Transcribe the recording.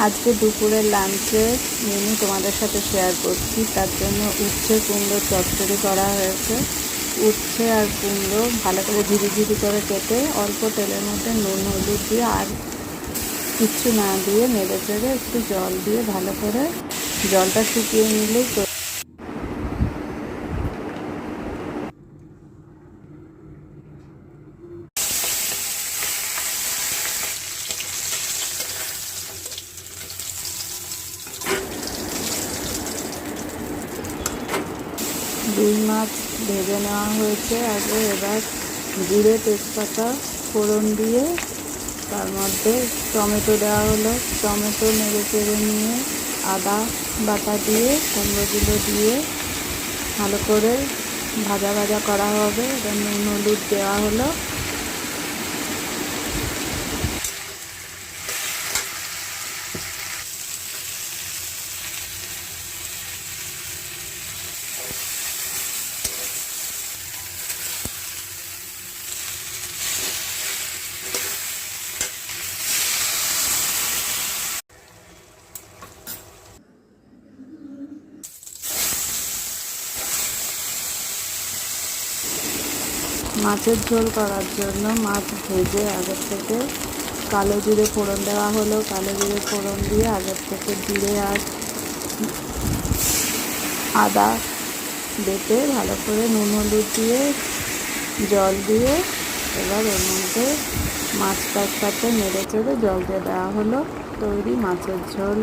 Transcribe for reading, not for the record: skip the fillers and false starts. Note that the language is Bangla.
আজকে দুপুরের লাঞ্চের মেনু তোমাদের সাথে শেয়ার করছি। তার জন্য উচ্ছে কুমড়ো চচ্চড়ি করা হয়েছে। উচ্ছে আর কুমড়ো ভালো করে ঝিরি ঝিরি করে কেটে অল্প তেলের মধ্যে নুন হলুদ দিয়ে আর কিচ্ছু না দিয়ে নেড়ে চেড়ে একটু জল দিয়ে ভালো করে জলটা শুকিয়ে নিলেই 2 মাছ ভেজে নেওয়া হয়েছে আগে। এবার জিরে তেজপাতা ফোড়ন দিয়ে তার মধ্যে টমেটো দেওয়া হলো। টমেটো নেড়ে চেড়ে নিয়ে আদা বাটা দিয়ে কুমড়োগুলো দিয়ে ভালো করে ভাজা ভাজা করা হবে। এবার নুন হলুদ দেওয়া হলো। মাছের ঝোল করার জন্য মাছ ভেজে আগের থেকে কালো জিরে ফোড়ন দেওয়া হলো। কালো জিরে ফোড়ন দিয়ে আগের থেকে জিরে আর আদা বেটে ভালো করে নুন হলুদ দিয়ে জল দিয়ে এবার ওর মধ্যে মাছটার সাথে নেড়ে চেড়ে জল দিয়ে দেওয়া হলো। তৈরি মাছের ঝোল।